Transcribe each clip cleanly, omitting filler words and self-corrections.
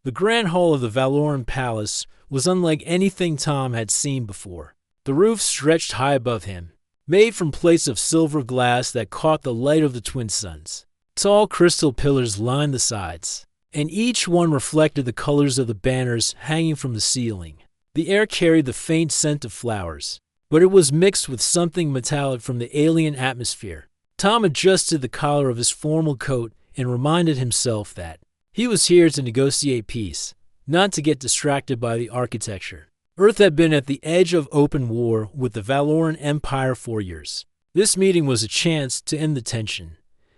The grand hall of the Valoran Palace was unlike anything Tom had seen before. The roof stretched high above him, made from plates of silver glass that caught the light of the twin suns. Tall crystal pillars lined the sides, and each one reflected the colors of the banners hanging from the ceiling. The air carried the faint scent of flowers, but it was mixed with something metallic from the alien atmosphere. Tom adjusted the collar of his formal coat and reminded himself that he was here to negotiate peace, not to get distracted by the architecture. Earth had been at the edge of open war with the Valoran Empire for years. This meeting was a chance to end the tension.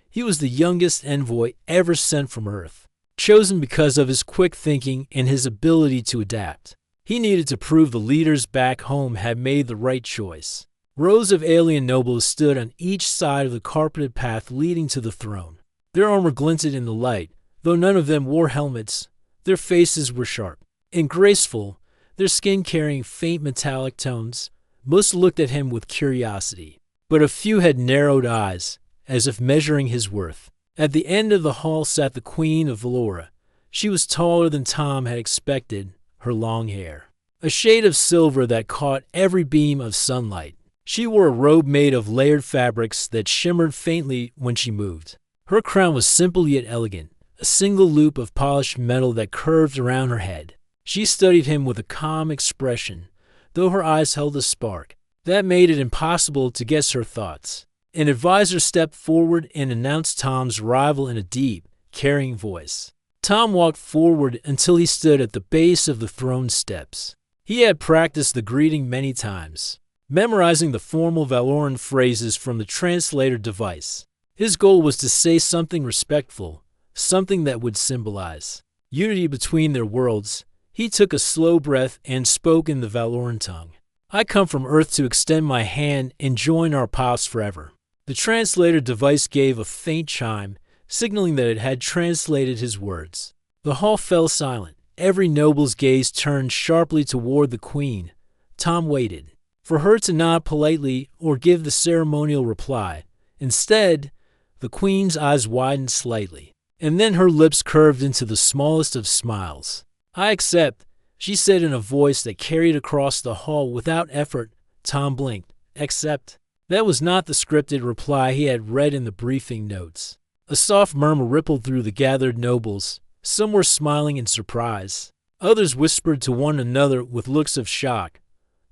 He was the youngest envoy ever sent from Earth, chosen because of his quick thinking and his ability to adapt. He needed to prove the leaders back home had made the right choice. Rows of alien nobles stood on each side of the carpeted path leading to the throne. Their armor glinted in the light, though none of them wore helmets. Their faces were sharp and graceful, their skin carrying faint metallic tones. Most looked at him with curiosity, but a few had narrowed eyes, as if measuring his worth. At the end of the hall sat the Queen of Valora. She was taller than Tom had expected, her long hair a shade of silver that caught every beam of sunlight. She wore a robe made of layered fabrics that shimmered faintly when she moved. Her crown was simple yet elegant, a single loop of polished metal that curved around her head. She studied him with a calm expression, though her eyes held a spark that made it impossible to guess her thoughts. An advisor stepped forward and announced Tom's arrival in a deep, carrying voice. Tom walked forward until he stood at the base of the throne steps. He had practiced the greeting many times, memorizing the formal Valoran phrases from the translator device. His goal was to say something respectful, something that would symbolize unity between their worlds. He took a slow breath and spoke in the Valoran tongue. I come from Earth to extend my hand and join our paths forever. The translator device gave a faint chime, signaling that it had translated his words. The hall fell silent. Every noble's gaze turned sharply toward the queen. Tom waited for her to nod politely or give the ceremonial reply. Instead, the queen's eyes widened slightly, and then her lips curved into the smallest of smiles. I accept, she said in a voice that carried across the hall without effort. Tom blinked. Accept? That was not the scripted reply he had read in the briefing notes. A soft murmur rippled through the gathered nobles. Some were smiling in surprise. Others whispered to one another with looks of shock.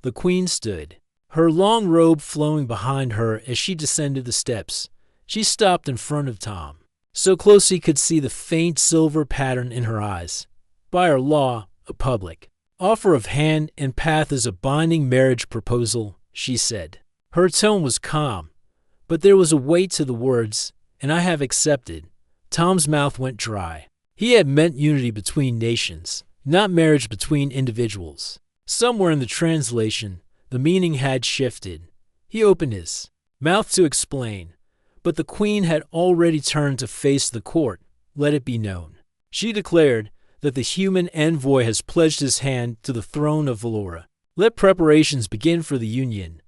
The queen stood, her long robe flowing behind her as she descended the steps. She stopped in front of Tom, so close he could see the faint silver pattern in her eyes. By our law, a public offer of hand and path is a binding marriage proposal, she said. Her tone was calm, but there was a weight to the words, and I have accepted. Tom's mouth went dry. He had meant unity between nations, not marriage between individuals. Somewhere in the translation, the meaning had shifted. He opened his mouth to explain, but the queen had already turned to face the court. Let it be known, she declared, that the human envoy has pledged his hand to the throne of Valora. Let preparations begin for the union.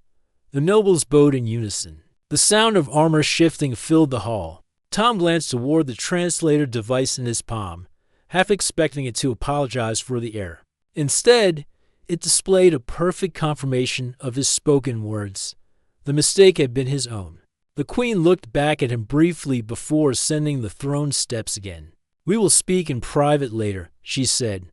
The nobles bowed in unison. The sound of armor shifting filled the hall. Tom glanced toward the translator device in his palm, half expecting it to apologize for the error. Instead, it displayed a perfect confirmation of his spoken words. The mistake had been his own. The queen looked back at him briefly before ascending the throne steps again. We will speak in private later, she said.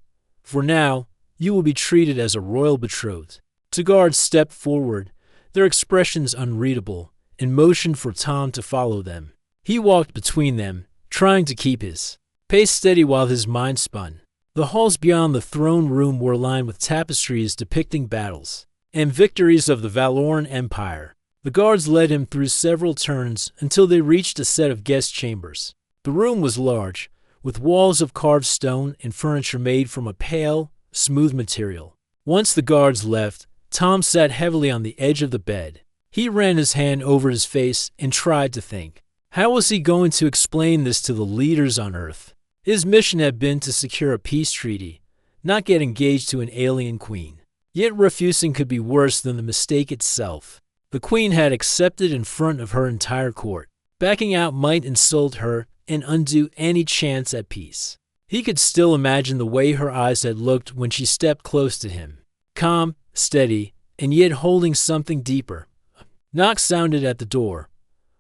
For now, you will be treated as a royal betrothed. Two guards stepped forward, their expressions unreadable, and motioned for Tom to follow them. He walked between them, trying to keep his pace steady while his mind spun. The halls beyond the throne room were lined with tapestries depicting battles and victories of the Valoran Empire. The guards led him through several turns until they reached a set of guest chambers. The room was large, with walls of carved stone and furniture made from a pale, smooth material. Once the guards left, Tom sat heavily on the edge of the bed. He ran his hand over his face and tried to think. How was he going to explain this to the leaders on Earth? His mission had been to secure a peace treaty, not get engaged to an alien queen. Yet refusing could be worse than the mistake itself. The queen had accepted in front of her entire court. Backing out might insult her and undo any chance at peace. He could still imagine the way her eyes had looked when she stepped close to him. Calm, steady, and yet holding something deeper. A knock sounded at the door.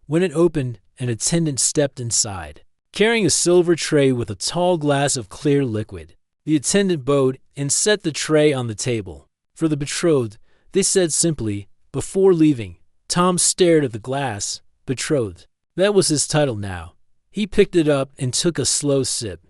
When it opened, an attendant stepped inside, carrying a silver tray with a tall glass of clear liquid. The attendant bowed and set the tray on the table. For the betrothed, they said simply. Before leaving, Tom stared at the glass. Betrothed. That was his title now. He picked it up and took a slow sip.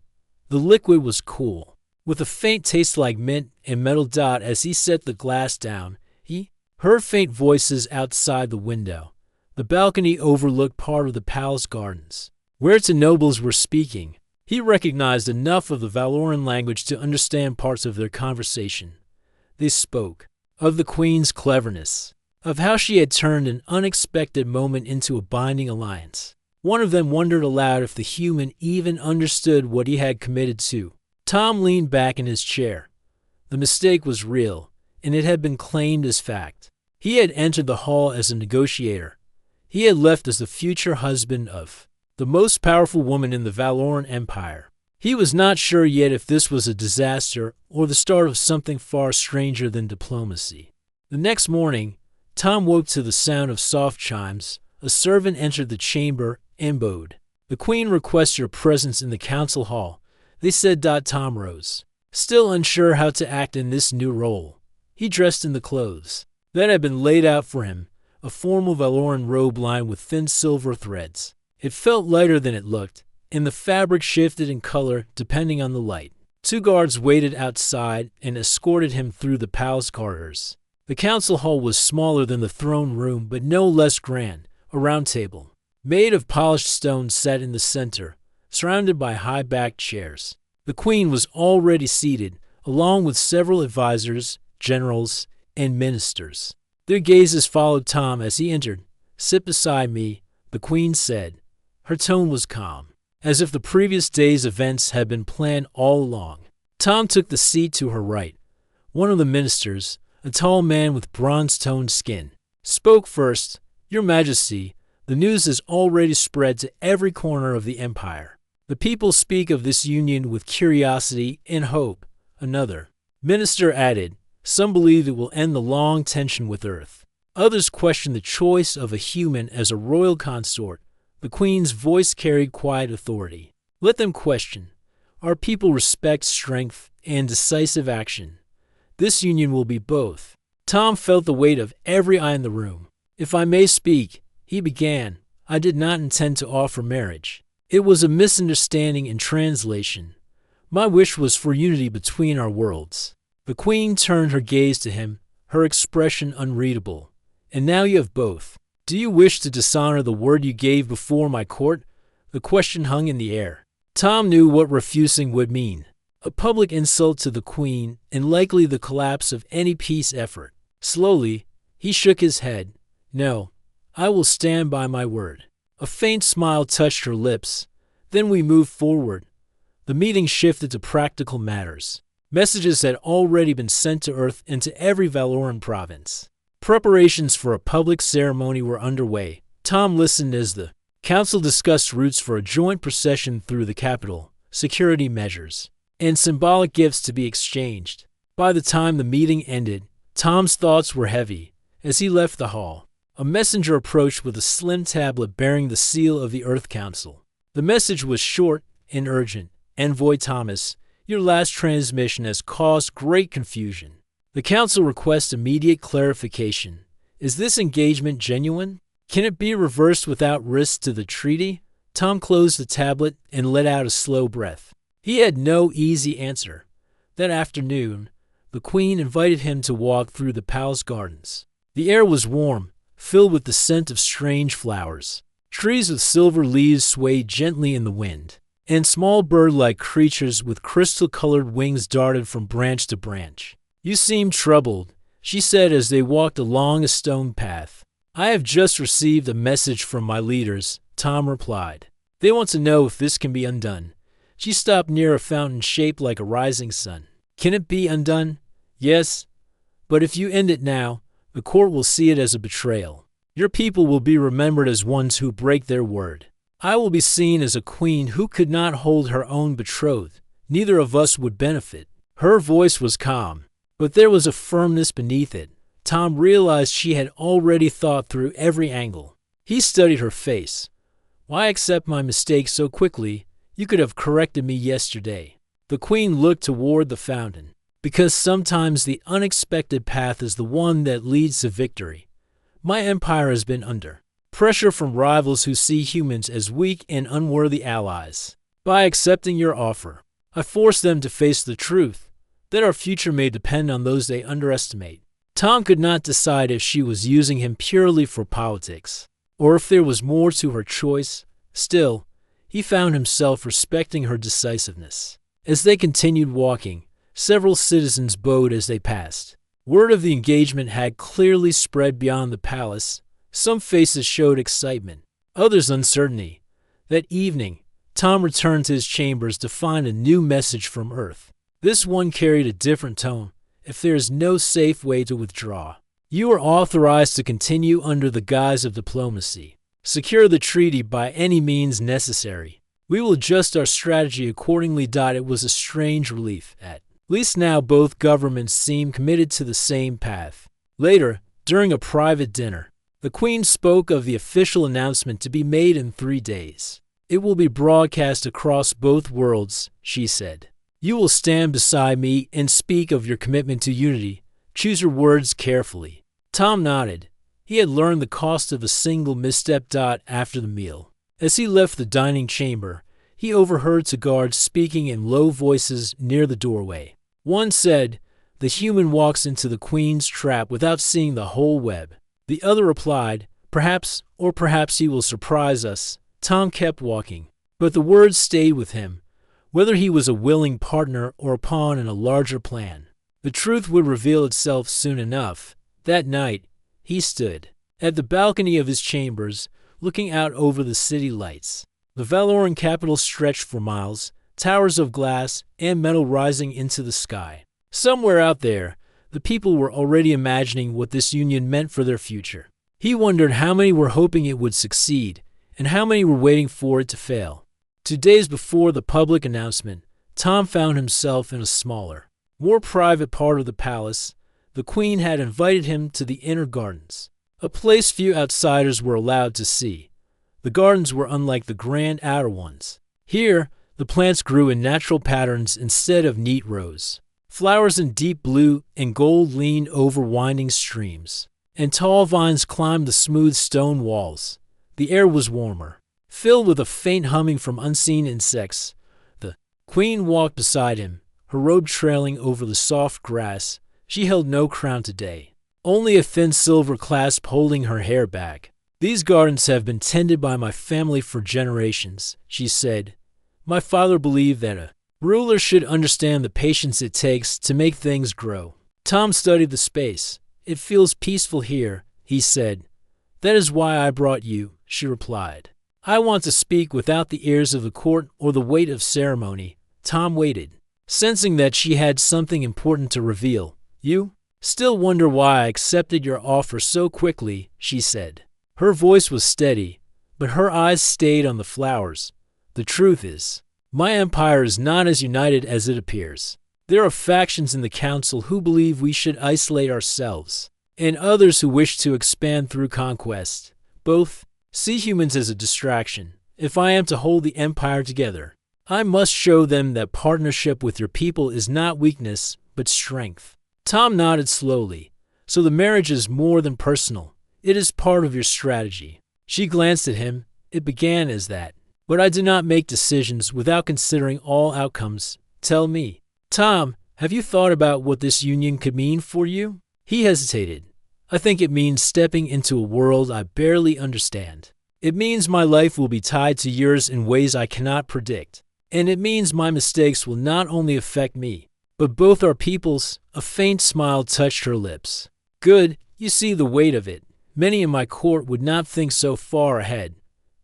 The liquid was cool, with a faint taste like mint and metal dot. As he set the glass down, he heard faint voices outside the window. The balcony overlooked part of the palace gardens, where its nobles were speaking. He recognized enough of the Valoran language to understand parts of their conversation. They spoke of the queen's cleverness, of how she had turned an unexpected moment into a binding alliance. One of them wondered aloud if the human even understood what he had committed to. Tom leaned back in his chair. The mistake was real, and it had been claimed as fact. He had entered the hall as a negotiator. He had left as the future husband of the most powerful woman in the Valoran Empire. He was not sure yet if this was a disaster or the start of something far stranger than diplomacy. The next morning, Tom woke to the sound of soft chimes. A servant entered the chamber and bowed. The queen requests your presence in the council hall, they said. Tom rose, still unsure how to act in this new role. He dressed in the clothes that had been laid out for him, a formal Valoran robe lined with thin silver threads. It felt lighter than it looked, and the fabric shifted in color depending on the light. 2 guards waited outside and escorted him through the palace corridors. The council hall was smaller than the throne room, but no less grand. A round table, made of polished stone, sat in the center, surrounded by high-backed chairs. The queen was already seated, along with several advisors, generals, and ministers. Their gazes followed Tom as he entered. Sit beside me, the queen said. Her tone was calm, as if the previous day's events had been planned all along. Tom took the seat to her right. One of the ministers, a tall man with bronze-toned skin, spoke first. Your Majesty, the news has already spread to every corner of the empire. The people speak of this union with curiosity and hope. Another minister added, some believe it will end the long tension with Earth. Others question the choice of a human as a royal consort. The queen's voice carried quiet authority. Let them question. Our people respect strength and decisive action. This union will be both. Tom felt the weight of every eye in the room. If I may speak, he began, I did not intend to offer marriage. It was a misunderstanding in translation. My wish was for unity between our worlds. The queen turned her gaze to him, her expression unreadable. And now you have both. Do you wish to dishonor the word you gave before my court? The question hung in the air. Tom knew what refusing would mean. A public insult to the queen and likely the collapse of any peace effort. Slowly, he shook his head. No, I will stand by my word. A faint smile touched her lips. Then we moved forward. The meeting shifted to practical matters. Messages had already been sent to Earth and to every Valoran province. Preparations for a public ceremony were underway. Tom listened as the council discussed routes for a joint procession through the capital, security measures, and symbolic gifts to be exchanged. By the time the meeting ended, Tom's thoughts were heavy. As he left the hall, a messenger approached with a slim tablet bearing the seal of the Earth Council. The message was short and urgent. Envoy Thomas, your last transmission has caused great confusion. The Council requests immediate clarification. Is this engagement genuine? Can it be reversed without risk to the treaty? Tom closed the tablet and let out a slow breath. He had no easy answer. That afternoon, the Queen invited him to walk through the palace gardens. The air was warm, filled with the scent of strange flowers. Trees with silver leaves swayed gently in the wind, and small bird-like creatures with crystal-colored wings darted from branch to branch. You seem troubled, she said as they walked along a stone path. I have just received a message from my leaders, Tom replied. They want to know if this can be undone. She stopped near a fountain shaped like a rising sun. Can it be undone? Yes, but if you end it now, the court will see it as a betrayal. Your people will be remembered as ones who break their word. I will be seen as a queen who could not hold her own betrothed, neither of us would benefit. Her voice was calm, but there was a firmness beneath it. Tom realized she had already thought through every angle. He studied her face. Why accept my mistake so quickly? You could have corrected me yesterday. The queen looked toward the fountain. Because sometimes the unexpected path is the one that leads to victory. My empire has been under pressure from rivals who see humans as weak and unworthy allies. By accepting your offer, I forced them to face the truth that our future may depend on those they underestimate. Tom could not decide if she was using him purely for politics, or if there was more to her choice. Still, he found himself respecting her decisiveness. As they continued walking, several citizens bowed as they passed. Word of the engagement had clearly spread beyond the palace. Some faces showed excitement, others uncertainty. That evening, Tom returned to his chambers to find a new message from Earth. This one carried a different tone. If there is no safe way to withdraw, you are authorized to continue under the guise of diplomacy. Secure the treaty by any means necessary. We will adjust our strategy accordingly. It was a strange relief. At least now both governments seemed committed to the same path. Later, during a private dinner, the Queen spoke of the official announcement to be made in 3 days. It will be broadcast across both worlds, she said. You will stand beside me and speak of your commitment to unity. Choose your words carefully. Tom nodded. He had learned the cost of a single misstep. After the meal, as he left the dining chamber, he overheard two guards speaking in low voices near the doorway. One said, "The human walks into the Queen's trap without seeing the whole web." The other replied, "Perhaps, or perhaps he will surprise us." Tom kept walking, but the words stayed with him, whether he was a willing partner or a pawn in a larger plan. The truth would reveal itself soon enough. That night, he stood at the balcony of his chambers, looking out over the city lights. The Valoran capital stretched for miles, towers of glass and metal rising into the sky. Somewhere out there, the people were already imagining what this union meant for their future. He wondered how many were hoping it would succeed, and how many were waiting for it to fail. 2 days before the public announcement, Tom found himself in a smaller, more private part of the palace. The Queen had invited him to the inner gardens, a place few outsiders were allowed to see. The gardens were unlike the grand outer ones. Here, the plants grew in natural patterns instead of neat rows. Flowers in deep blue and gold leaned over winding streams, and tall vines climbed the smooth stone walls. The air was warmer, filled with a faint humming from unseen insects. The Queen walked beside him, her robe trailing over the soft grass. She held no crown today, only a thin silver clasp holding her hair back. "These gardens have been tended by my family for generations," she said. "My father believed that a ruler should understand the patience it takes to make things grow." Tom studied the space. "It feels peaceful here," he said. "That is why I brought you," she replied. "I want to speak without the ears of the court or the weight of ceremony." Tom waited, sensing that she had something important to reveal. "You still wonder why I accepted your offer so quickly," she said. Her voice was steady, but her eyes stayed on the flowers. "The truth is, my empire is not as united as it appears. There are factions in the council who believe we should isolate ourselves, and others who wish to expand through conquest. Both see humans as a distraction. If I am to hold the empire together, I must show them that partnership with your people is not weakness, but strength." Tom nodded slowly. "So the marriage is more than personal. It is part of your strategy." She glanced at him. "It began as that. But I do not make decisions without considering all outcomes. Tell me, Tom, have you thought about what this union could mean for you?" He hesitated. "I think it means stepping into a world I barely understand. It means my life will be tied to yours in ways I cannot predict. And it means my mistakes will not only affect me, but both our peoples." A faint smile touched her lips. "Good, you see the weight of it. Many in my court would not think so far ahead."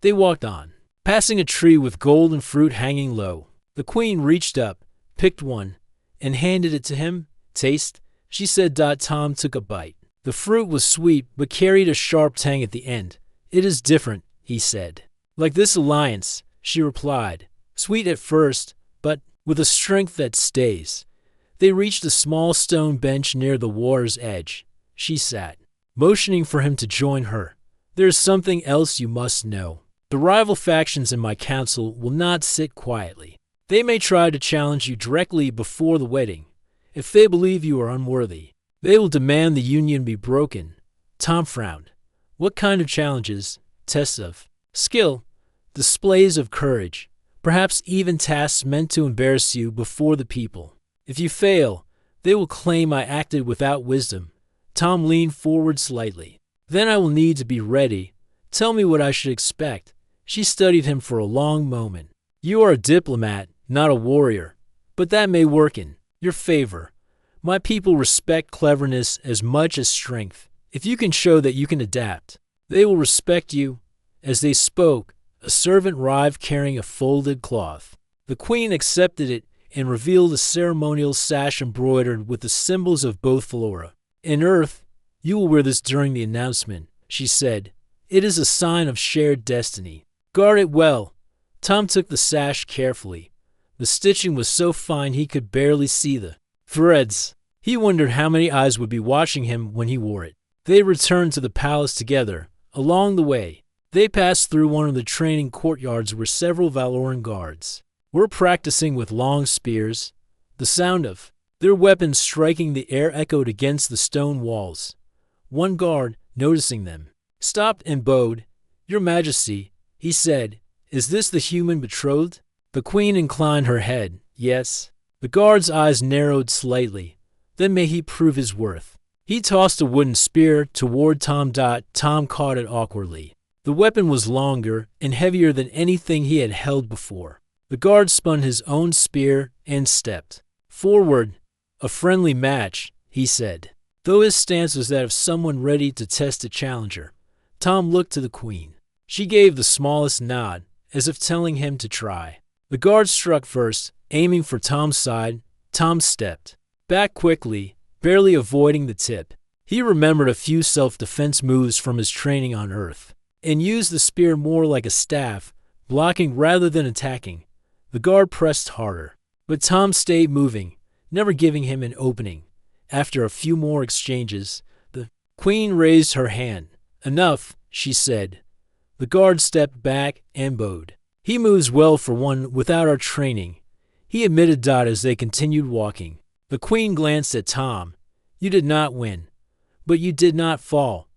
They walked on, passing a tree with golden fruit hanging low. The Queen reached up, picked one, and handed it to him. "Taste," she said. Tom took a bite. The fruit was sweet, but carried a sharp tang at the end. "It is different," he said. "Like this alliance," she replied. "Sweet at first, but with a strength that stays. They reached a small stone bench near the water's edge. She sat, motioning for him to join her. "There is something else you must know. The rival factions in my council will not sit quietly. They may try to challenge you directly before the wedding. If they believe you are unworthy, they will demand the union be broken." Tom frowned. "What kind of challenges? Tests of skill? Displays of courage? Perhaps even tasks meant to embarrass you before the people? If you fail, they will claim I acted without wisdom." Tom leaned forward slightly. "Then I will need to be ready. Tell me what I should expect." She studied him for a long moment. "You are a diplomat, not a warrior, but that may work in your favor. My people respect cleverness as much as strength. If you can show that you can adapt, they will respect you." As they spoke, a servant arrived carrying a folded cloth. The queen accepted it and revealed a ceremonial sash embroidered with the symbols of both Flora. "In Earth, you will wear this during the announcement," she said. "It is a sign of shared destiny. Guard it well." Tom took the sash carefully. The stitching was so fine he could barely see the threads. He wondered how many eyes would be watching him when he wore it. They returned to the palace together. Along the way, they passed through one of the training courtyards where several Valoran guards were practicing with long spears. The sound of their weapons striking the air echoed against the stone walls. One guard, noticing them, stopped and bowed. "Your Majesty," he said, "is this the human betrothed?" The queen inclined her head. "Yes." The guard's eyes narrowed slightly. "Then may he prove his worth." He tossed a wooden spear toward Tom. Tom caught it awkwardly. The weapon was longer and heavier than anything he had held before. The guard spun his own spear and stepped forward. "A friendly match," he said, though his stance was that of someone ready to test a challenger. Tom looked to the queen. She gave the smallest nod, as if telling him to try. The guard struck first, aiming for Tom's side. Tom stepped back quickly, barely avoiding the tip. He remembered a few self-defense moves from his training on Earth, and used the spear more like a staff, blocking rather than attacking. The guard pressed harder, but Tom stayed moving, never giving him an opening. After a few more exchanges, the queen raised her hand. "Enough," she said. The guard stepped back and bowed. "He moves well for one without our training," he admitted as they continued walking. The queen glanced at Tom. "You did not win, but you did not fall.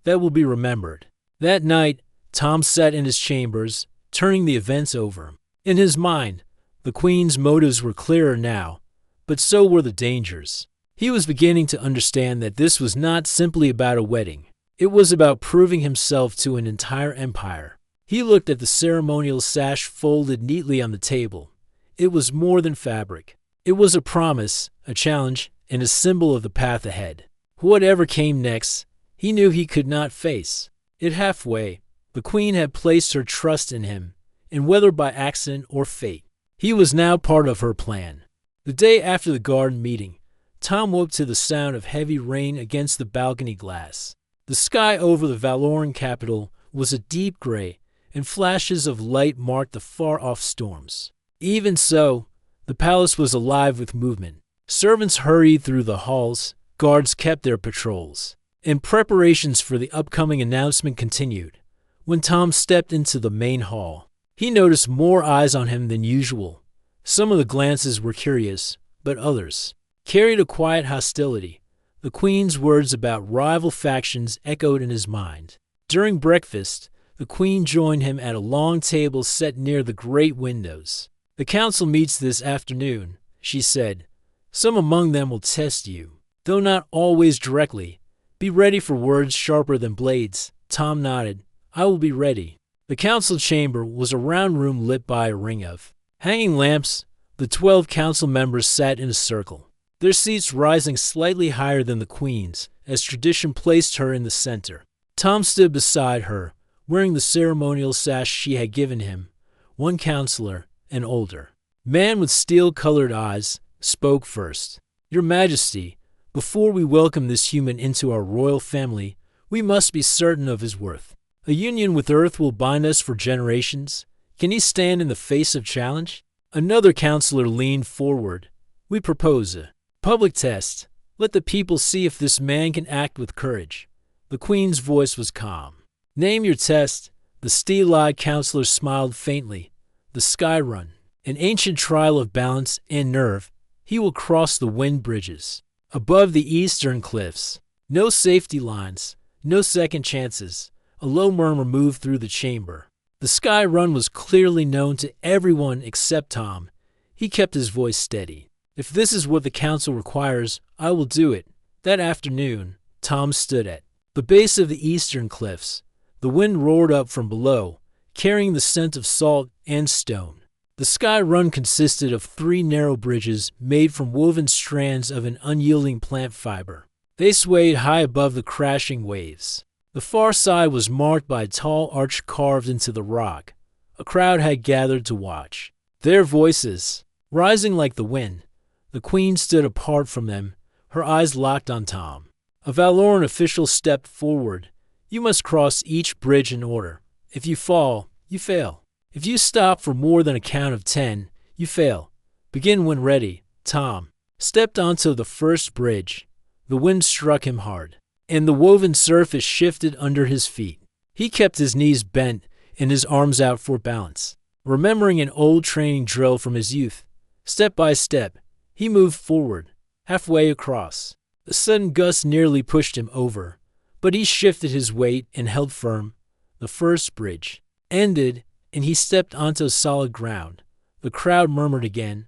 That will be remembered." That night, Tom sat in his chambers, turning the events over. In his mind, the queen's motives were clearer now, but so were the dangers. He was beginning to understand that this was not simply about a wedding. It was about proving himself to an entire empire. He looked at the ceremonial sash folded neatly on the table. It was more than fabric. It was a promise, a challenge, and a symbol of the path ahead. Whatever came next, he knew he could not face it halfway. The queen had placed her trust in him, and whether by accident or fate, he was now part of her plan. The day after the garden meeting, Tom woke to the sound of heavy rain against the balcony glass. The sky over the Valoran capital was a deep gray, and flashes of light marked the far-off storms. Even so, the palace was alive with movement. Servants hurried through the halls, guards kept their patrols, and preparations for the upcoming announcement continued. When Tom stepped into the main hall, he noticed more eyes on him than usual. Some of the glances were curious, but others carried a quiet hostility. The queen's words about rival factions echoed in his mind. During breakfast, the queen joined him at a long table set near the great windows. "The council meets this afternoon," she said. "Some among them will test you, though not always directly. Be ready for words sharper than blades." Tom nodded. "I will be ready." The council chamber was a round room lit by a ring of hanging lamps. The 12 council members sat in a circle, their seats rising slightly higher than the queen's, as tradition placed her in the center. Tom stood beside her, wearing the ceremonial sash she had given him. One counselor, an older man with steel-colored eyes, spoke first. "Your Majesty, before we welcome this human into our royal family, we must be certain of his worth. A union with Earth will bind us for generations. Can he stand in the face of challenge?" Another counselor leaned forward. We propose a public test. Let the people see if this man can act with courage. The queen's voice was calm. Name your test. The steel-eyed counselor smiled faintly. The sky run. An ancient trial of balance and nerve. He will cross the wind bridges. Above the eastern cliffs. No safety lines. No second chances. A low murmur moved through the chamber. The sky run was clearly known to everyone except Tom. He kept his voice steady. If this is what the council requires, I will do it. That afternoon, Tom stood at the base of the eastern cliffs. The wind roared up from below, carrying the scent of salt and stone. The sky run consisted of 3 narrow bridges made from woven strands of an unyielding plant fiber. They swayed high above the crashing waves. The far side was marked by a tall arch carved into the rock. A crowd had gathered to watch. Their voices, rising like the wind. The queen stood apart from them, her eyes locked on Tom. A Valoran official stepped forward. You must cross each bridge in order. If you fall, you fail. If you stop for more than a count of 10, you fail. Begin when ready. Tom stepped onto the first bridge. The wind struck him hard, and the woven surface shifted under his feet. He kept his knees bent and his arms out for balance. Remembering an old training drill from his youth, step by step, he moved forward, halfway across. A sudden gust nearly pushed him over, but he shifted his weight and held firm. The first bridge ended, and he stepped onto solid ground. The crowd murmured again.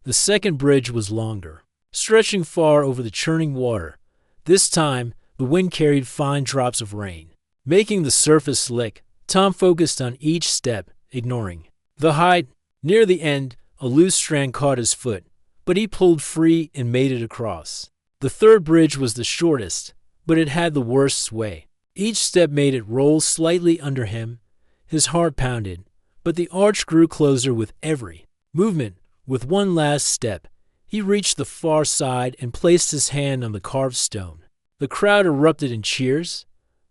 The second bridge was longer, stretching far over the churning water. This time, the wind carried fine drops of rain, making the surface slick. Tom focused on each step, ignoring the height. Near the end, a loose strand caught his foot, but he pulled free and made it across. The third bridge was the shortest, but it had the worst sway. Each step made it roll slightly under him. His heart pounded, but the arch grew closer with every movement. With one last step, he reached the far side and placed his hand on the carved stone. The crowd erupted in cheers.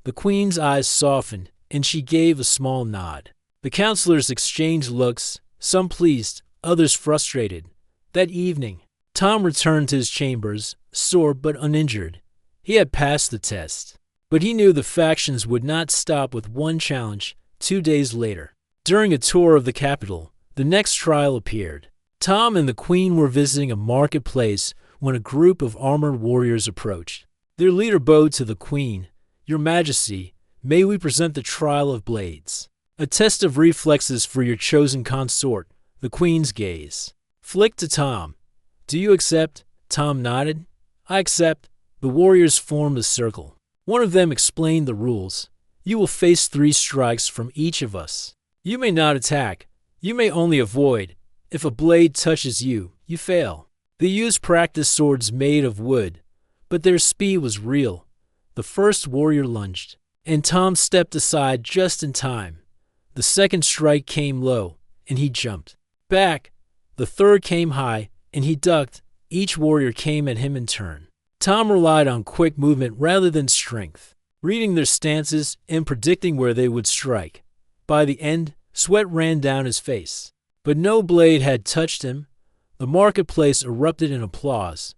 The queen's eyes softened, and she gave a small nod. The counselors exchanged looks, some pleased, others frustrated. That evening, Tom returned to his chambers, sore but uninjured. He had passed the test, but he knew the factions would not stop with one challenge. 2 days later, during a tour of the capital, the next trial appeared. Tom and the queen were visiting a marketplace when a group of armored warriors approached. Their leader bowed to the queen. Your Majesty, may we present the trial of blades? A test of reflexes for your chosen consort. The queen's gaze flicked to Tom. Do you accept? Tom nodded. I accept. The warriors formed a circle. One of them explained the rules. You will face 3 strikes from each of us. You may not attack. You may only avoid. If a blade touches you, you fail. They used practice swords made of wood, but their speed was real. The first warrior lunged, and Tom stepped aside just in time. The second strike came low, and he jumped back. The third came high, and he ducked. Each warrior came at him in turn. Tom relied on quick movement rather than strength, reading their stances and predicting where they would strike. By the end, sweat ran down his face, but no blade had touched him. The marketplace erupted in applause.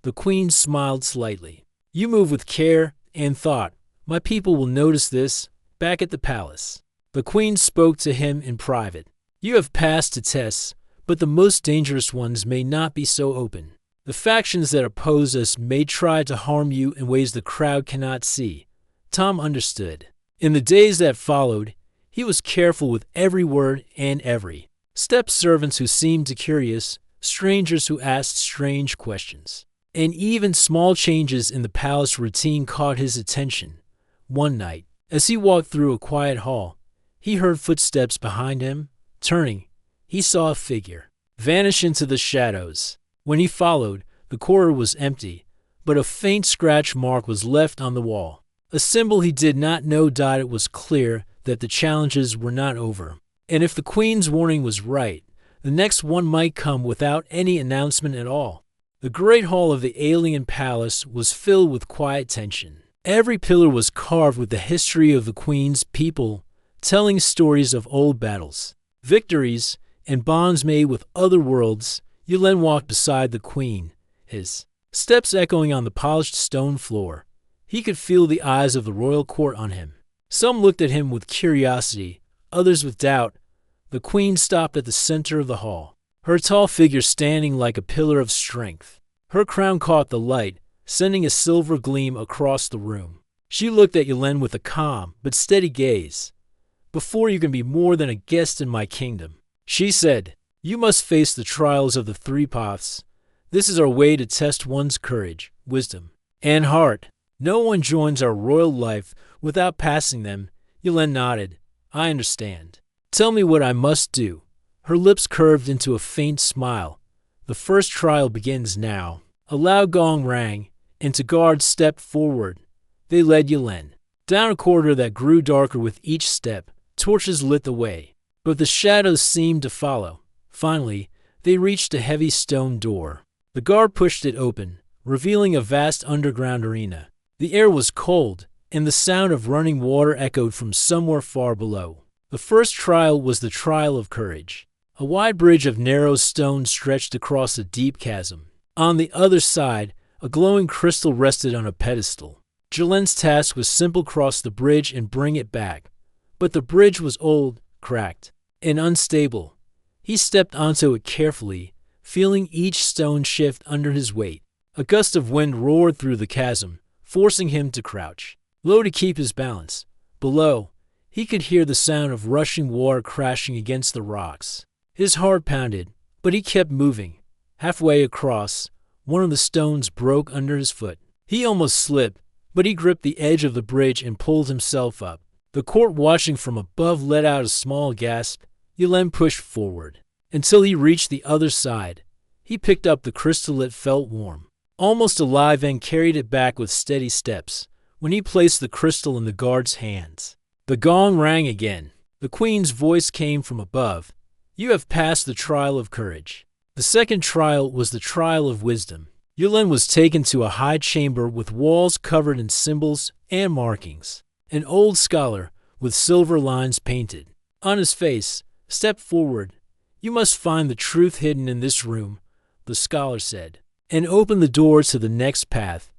The queen smiled slightly. You move with care and thought. My people will notice this. Back at the palace, the queen spoke to him in private. You have passed the tests, but the most dangerous ones may not be so open. The factions that oppose us may try to harm you in ways the crowd cannot see. Tom understood. In the days that followed, he was careful with every word and every step. Servants who seemed curious, strangers who asked strange questions, and even small changes in the palace routine caught his attention. One night, as he walked through a quiet hall, he heard footsteps behind him. Turning, he saw a figure vanish into the shadows. When he followed, the corridor was empty, but a faint scratch mark was left on the wall. A symbol he did not know. It was clear that the challenges were not over. And if the queen's warning was right, the next one might come without any announcement at all. The great hall of the alien palace was filled with quiet tension. Every pillar was carved with the history of the queen's people, telling stories of old battles, victories, and bonds made with other worlds, Yulin walked beside the queen, his steps echoing on the polished stone floor. He could feel the eyes of the royal court on him. Some looked at him with curiosity, others with doubt. The queen stopped at the center of the hall, her tall figure standing like a pillar of strength. Her crown caught the light, sending a silver gleam across the room. She looked at Yulin with a calm but steady gaze. "Before you can be more than a guest in my kingdom," she said, "you must face the trials of the three paths. This is our way to test one's courage, wisdom, and heart. No one joins our royal life without passing them." Yulin nodded. "I understand. Tell me what I must do." Her lips curved into a faint smile. "The first trial begins now." A loud gong rang, and two guards stepped forward. They led Yulin down a corridor that grew darker with each step. Torches lit the way, but the shadows seemed to follow. Finally, they reached a heavy stone door. The guard pushed it open, revealing a vast underground arena. The air was cold, and the sound of running water echoed from somewhere far below. The first trial was the trial of courage. A wide bridge of narrow stone stretched across a deep chasm. On the other side, a glowing crystal rested on a pedestal. Yulin's task was simple: cross the bridge and bring it back. But the bridge was old, cracked, and unstable. He stepped onto it carefully, feeling each stone shift under his weight. A gust of wind roared through the chasm, forcing him to crouch low to keep his balance. Below, he could hear the sound of rushing water crashing against the rocks. His heart pounded, but he kept moving. Halfway across, one of the stones broke under his foot. He almost slipped, but he gripped the edge of the bridge and pulled himself up. The court watching from above let out a small gasp. Yulin pushed forward until he reached the other side. He picked up the crystal. It felt warm, almost alive, and carried it back with steady steps. When he placed the crystal in the guard's hands, the gong rang again. The queen's voice came from above. "You have passed the trial of courage." The second trial was the trial of wisdom. Yulin was taken to a high chamber with walls covered in symbols and markings. An old scholar, with silver lines painted on his face, stepped forward. "You must find the truth hidden in this room," the scholar said, and opened the door to the next path.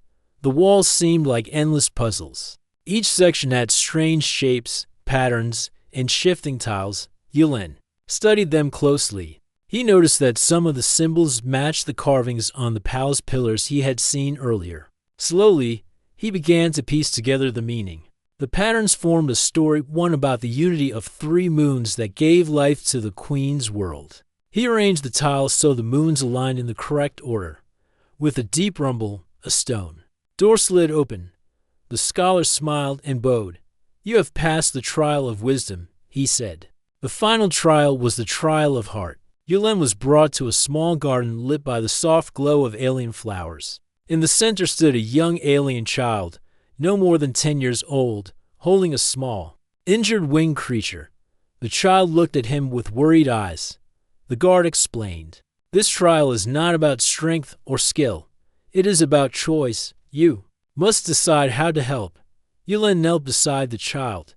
The walls seemed like endless puzzles. Each section had strange shapes, patterns, and shifting tiles. Yulin studied them closely. He noticed that some of the symbols matched the carvings on the palace pillars he had seen earlier. Slowly, he began to piece together the meaning. The patterns formed a story, one about the unity of three moons that gave life to the queen's world. He arranged the tiles so the moons aligned in the correct order. With a deep rumble, a stone door slid open. The scholar smiled and bowed. "You have passed the trial of wisdom," he said. The final trial was the trial of heart. Yulin was brought to a small garden lit by the soft glow of alien flowers. In the center stood a young alien child, no more than 10 years old, holding a small, injured winged creature. The child looked at him with worried eyes. The guard explained, "This trial is not about strength or skill. It is about choice. You must decide how to help." Yulin knelt beside the child.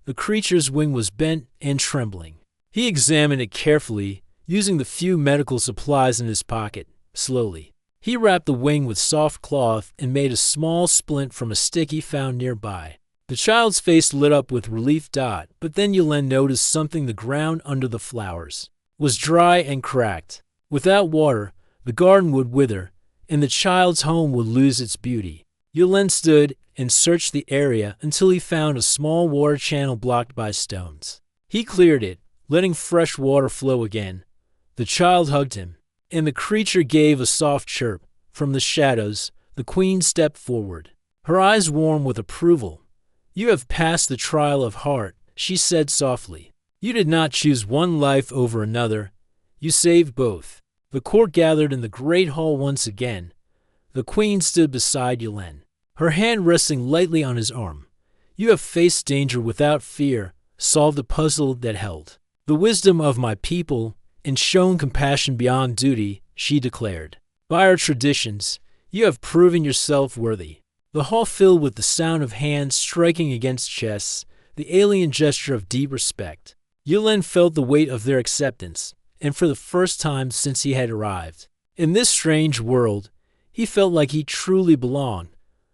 The creature's wing was bent and trembling. He examined it carefully, using the few medical supplies in his pocket. Slowly, he wrapped the wing with soft cloth and made a small splint from a stick he found nearby. The child's face lit up with relief. But then Yulin noticed something. The ground under the flowers was dry and cracked. Without water, the garden would wither, and the child's home would lose its beauty. Yulin stood and searched the area until he found a small water channel blocked by stones. He cleared it, letting fresh water flow again. The child hugged him, and the creature gave a soft chirp. From the shadows, the queen stepped forward, her eyes warm with approval. "You have passed the trial of heart," she said softly. "You did not choose one life over another. You saved both." The court gathered in the great hall once again. The queen stood beside Yulin, her hand resting lightly on his arm. "You have faced danger without fear, solved a puzzle that held the wisdom of my people, and shown compassion beyond duty," she declared. "By our traditions, you have proven yourself worthy." The hall filled with the sound of hands striking against chests, the alien gesture of deep respect. Yulin felt the weight of their acceptance, and for the first time since he had arrived. In this strange world, he felt like he truly belonged.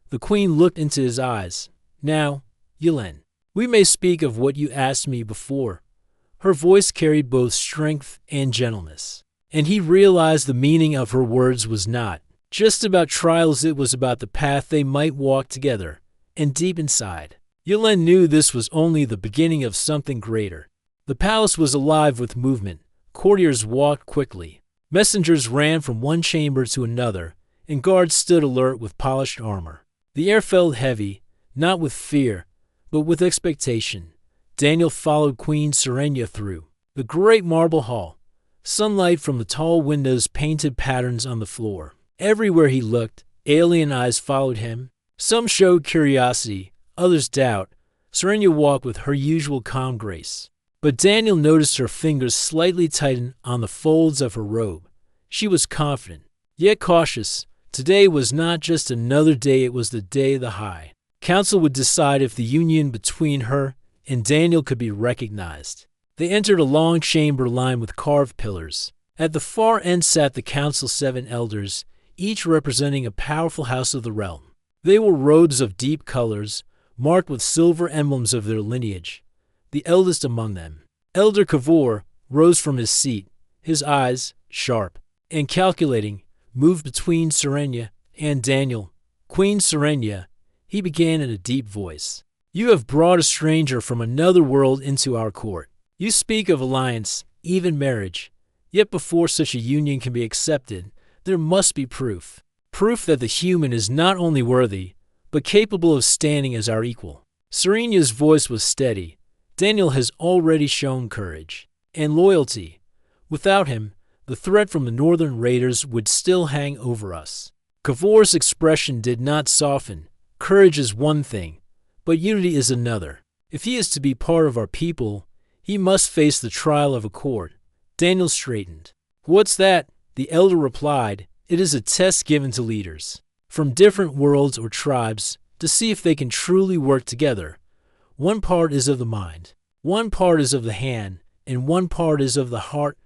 The queen looked into his eyes. "Now, Yulin, we may speak of what you asked me before." Her voice carried both strength and gentleness, and he realized the meaning of her words was not just about trials, it was about the path they might walk together. And deep inside, Yulin knew this was only the beginning of something greater. The palace was alive with movement. Courtiers walked quickly. Messengers ran from one chamber to another, and guards stood alert with polished armor. The air felt heavy, not with fear, but with expectation. Daniel followed Queen Serenia through the great marble hall. Sunlight from the tall windows painted patterns on the floor. Everywhere he looked, alien eyes followed him. Some showed curiosity, others doubt. Serenia walked with her usual calm grace. But Daniel noticed her fingers slightly tighten on the folds of her robe. She was confident, yet cautious. Today was not just another day, it was the day the High Council would decide if the union between her and Daniel could be recognized. They entered a long chamber lined with carved pillars. At the far end sat the council's 7 elders, each representing a powerful house of the realm. They wore robes of deep colors, marked with silver emblems of their lineage. The eldest among them, Elder Kavor, rose from his seat. His eyes, sharp and calculating, moved between Serenia and Daniel. "Queen Serenia," he began in a deep voice, "you have brought a stranger from another world into our court. You speak of alliance, even marriage. Yet before such a union can be accepted, there must be proof. Proof that the human is not only worthy, but capable of standing as our equal." Serenia's voice was steady. "Daniel has already shown courage and loyalty. Without him, the threat from the northern raiders would still hang over us." Kavor's expression did not soften. "Courage is one thing, but unity is another. If he is to be part of our people, he must face the trial of a court." Daniel straightened. "What's that?" The elder replied. "It is a test given to leaders from different worlds or tribes to see if they can truly work together. One part is of the mind, one part is of the hand, and one part is of the heart.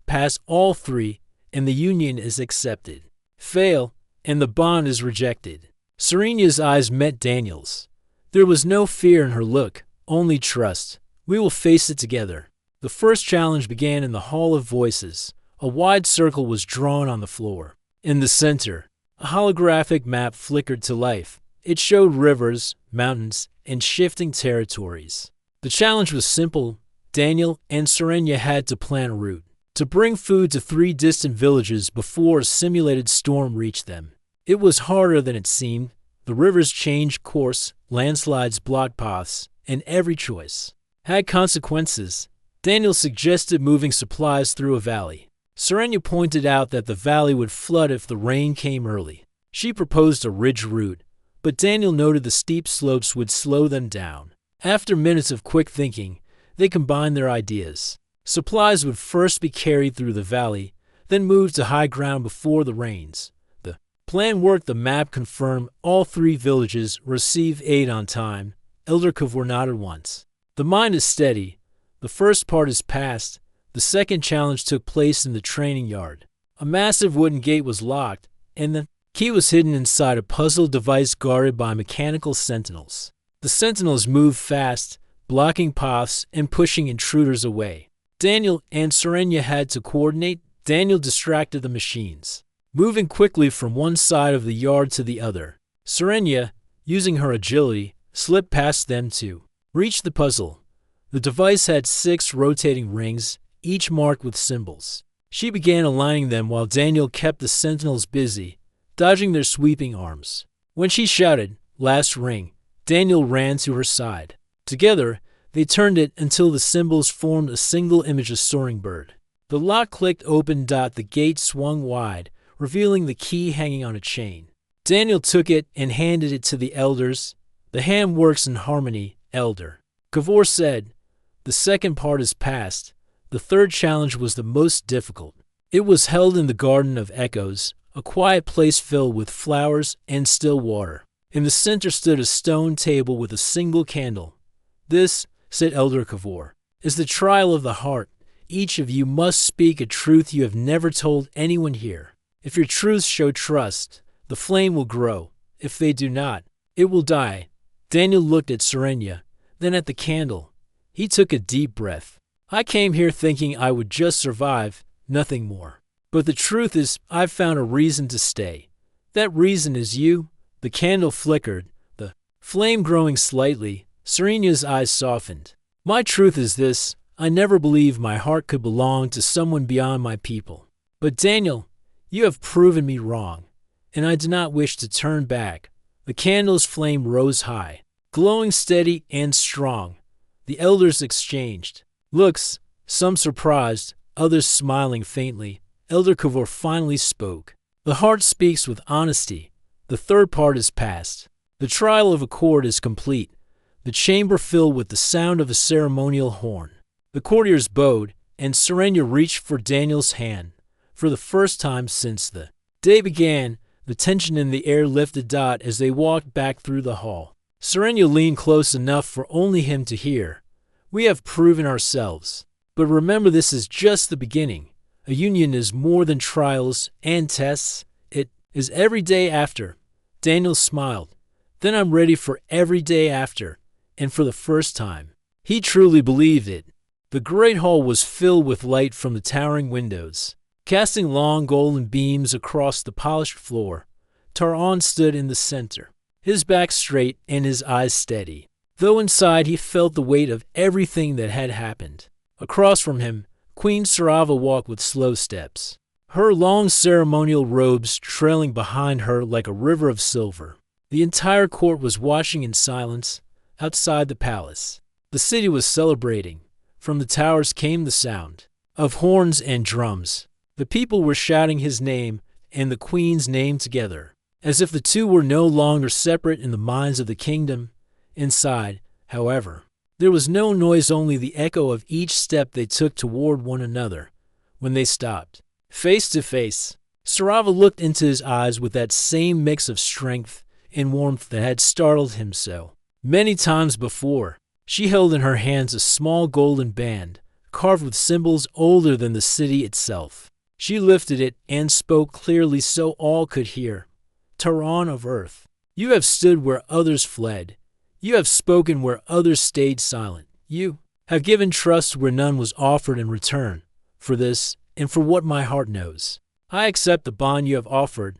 Pass all three, and the union is accepted. Fail, and the bond is rejected." Serenia's eyes met Daniel's. There was no fear in her look, only trust. "We will face it together." The first challenge began in the Hall of Voices. A wide circle was drawn on the floor. In the center, a holographic map flickered to life. It showed rivers, mountains, and shifting territories. The challenge was simple. Daniel and Serenia had to plan a route to bring food to 3 distant villages before a simulated storm reached them. It was harder than it seemed. The rivers changed course, landslides blocked paths, and every choice had consequences. Daniel suggested moving supplies through a valley. Serenia pointed out that the valley would flood if the rain came early. She proposed a ridge route, but Daniel noted the steep slopes would slow them down. After minutes of quick thinking, they combined their ideas. Supplies would first be carried through the valley, then moved to high ground before the rains. The plan worked. The map confirmed all 3 villages received aid on time. Elder Kavor nodded once. "The mind is steady. The first part is passed." The second challenge took place in the training yard. A massive wooden gate was locked, and the key was hidden inside a puzzle device guarded by mechanical sentinels. The sentinels moved fast, blocking paths and pushing intruders away. Daniel and Serenia had to coordinate. Daniel distracted the machines, moving quickly from one side of the yard to the other. Serenia, using her agility, slipped past them to reach the puzzle. The device had 6 rotating rings, each marked with symbols. She began aligning them while Daniel kept the sentinels busy, dodging their sweeping arms. When she shouted, "Last ring," Daniel ran to her side. Together, they turned it until the symbols formed a single image of soaring bird. The lock clicked open. The gate swung wide, revealing the key hanging on a chain. Daniel took it and handed it to the elders. "The hand works in harmony, Elder." Kavor said, "The second part is passed." The third challenge was the most difficult. It was held in the Garden of Echoes, a quiet place filled with flowers and still water. In the center stood a stone table with a single candle. "This," said Elder Kavor, "is the trial of the heart. each of you must speak a truth you have never told anyone here. If your truths show trust, the flame will grow. If they do not, it will die." Daniel looked at Serenia, then at the candle. He took a deep breath. "I came here thinking I would just survive, nothing more. But the truth is, I've found a reason to stay. That reason is you." The candle flickered, the flame growing slightly. Serenia's eyes softened. "My truth is this: I never believed my heart could belong to someone beyond my people. But Daniel, you have proven me wrong, and I do not wish to turn back." The candle's flame rose high, glowing steady and strong. The elders exchanged looks, some surprised, others smiling faintly. Elder Kavor finally spoke. "The heart speaks with honesty. The third part is past. The trial of accord is complete." The chamber filled with the sound of a ceremonial horn. The courtiers bowed, and Serenia reached for Daniel's hand. For the first time since the day began, the tension in the air lifted as they walked back through the hall. Serenia leaned close enough for only him to hear. "We have proven ourselves. But remember, this is just the beginning. A union is more than trials and tests. It is every day after." Daniel smiled. "Then I'm ready for every day after." And for the first time, he truly believed it. The great hall was filled with light from the towering windows, casting long golden beams across the polished floor. Tar-On stood in the center, his back straight and his eyes steady, though inside he felt the weight of everything that had happened. Across from him, Queen Sarava walked with slow steps, her long ceremonial robes trailing behind her like a river of silver. The entire court was watching in silence. Outside the palace, the city was celebrating. From the towers came the sound of horns and drums. The people were shouting his name and the queen's name together, as if the two were no longer separate in the minds of the kingdom. Inside, however, there was no noise, only the echo of each step they took toward one another. When they stopped, face to face, Sarava looked into his eyes with that same mix of strength and warmth that had startled him so many times before. She held in her hands a small golden band, carved with symbols older than the city itself. She lifted it and spoke clearly so all could hear. "Tar-On of Earth, you have stood where others fled. You have spoken where others stayed silent. You have given trust where none was offered in return. For this, and for what my heart knows, I accept the bond you have offered."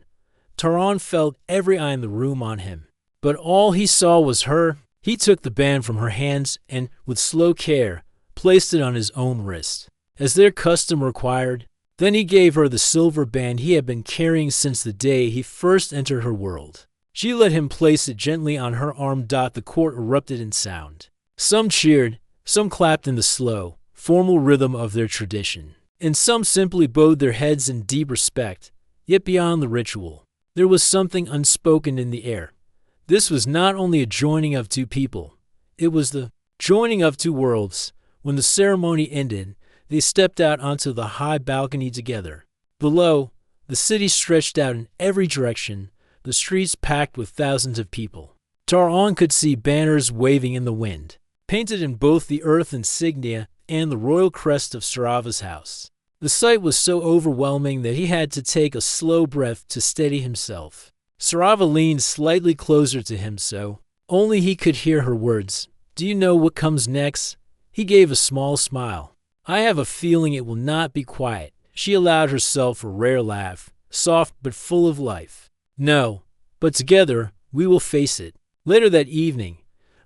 Tar-On felt every eye in the room on him, but all he saw was her. He took the band from her hands and, with slow care, placed it on his own wrist, as their custom required. Then he gave her the silver band he had been carrying since the day he first entered her world. She let him place it gently on her arm. The court erupted in sound. Some cheered, some clapped in the slow, formal rhythm of their tradition, and some simply bowed their heads in deep respect. Yet beyond the ritual, there was something unspoken in the air. This was not only a joining of two people, it was the joining of two worlds. When the ceremony ended, they stepped out onto the high balcony together. Below, the city stretched out in every direction, the streets packed with thousands of people. Tar-On could see banners waving in the wind, painted in both the earth insignia and the royal crest of Sarava's house. The sight was so overwhelming that he had to take a slow breath to steady himself. Sarava leaned slightly closer to him so only he could hear her words. "Do you know what comes next?" He gave a small smile. "I have a feeling it will not be quiet." She allowed herself a rare laugh, soft but full of life. "No, but together we will face it." Later that evening,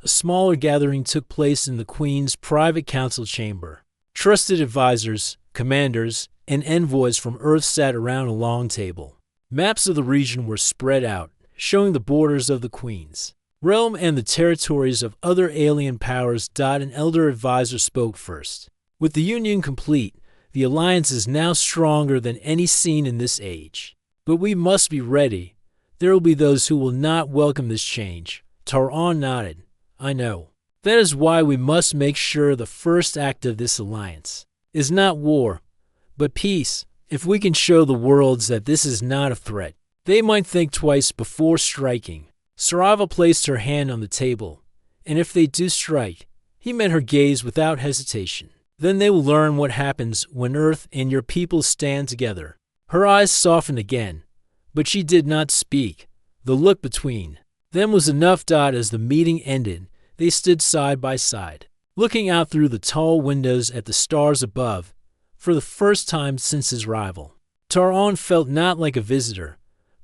a smaller gathering took place in the Queen's private council chamber. Trusted advisors, commanders, and envoys from Earth sat around a long table. Maps of the region were spread out, showing the borders of the Queen's realm and the territories of other alien powers. An elder advisor spoke first. "With the Union complete, the alliance is now stronger than any seen in this age. But we must be ready. There will be those who will not welcome this change." Tar-On nodded. "I know. That is why we must make sure the first act of this alliance is not war, but peace. If we can show the worlds that this is not a threat, they might think twice before striking." Sarava placed her hand on the table, and if they do strike, he met her gaze without hesitation. Then they will learn what happens when Earth and your people stand together." Her eyes softened again, but she did not speak. The look between them was enough. As the meeting ended, they stood side by side, looking out through the tall windows at the stars above. For the first time since his arrival, Tar-On felt not like a visitor,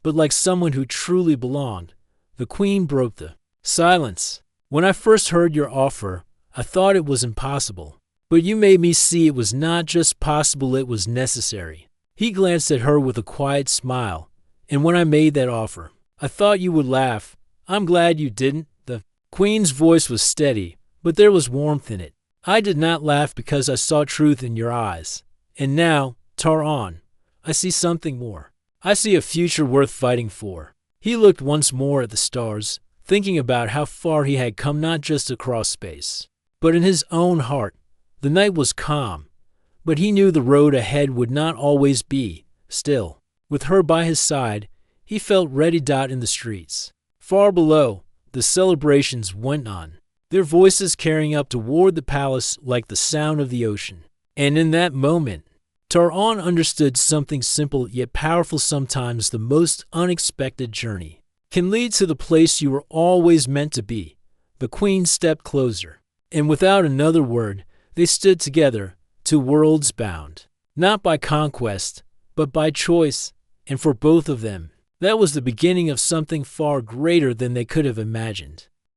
but like someone who truly belonged. The Queen broke the silence. "When I first heard your offer, I thought it was impossible. But you made me see it was not just possible, it was necessary." He glanced at her with a quiet smile. "And when I made that offer, I thought you would laugh. I'm glad you didn't." The Queen's voice was steady, but there was warmth in it. "I did not laugh because I saw truth in your eyes. And now, Tar-On, I see something more. I see a future worth fighting for." He looked once more at the stars, thinking about how far he had come, not just across space, but in his own heart. The night was calm, but he knew the road ahead would not always be. Still, with her by his side, he felt ready. In the streets far below, the celebrations went on, their voices carrying up toward the palace like the sound of the ocean. And in that moment, Tar-On understood something simple yet powerful. Sometimes the most unexpected journey can lead to the place you were always meant to be. The Queen stepped closer, and without another word, they stood together, two worlds bound, not by conquest, but by choice. And for both of them, that was the beginning of something far greater than they could have imagined.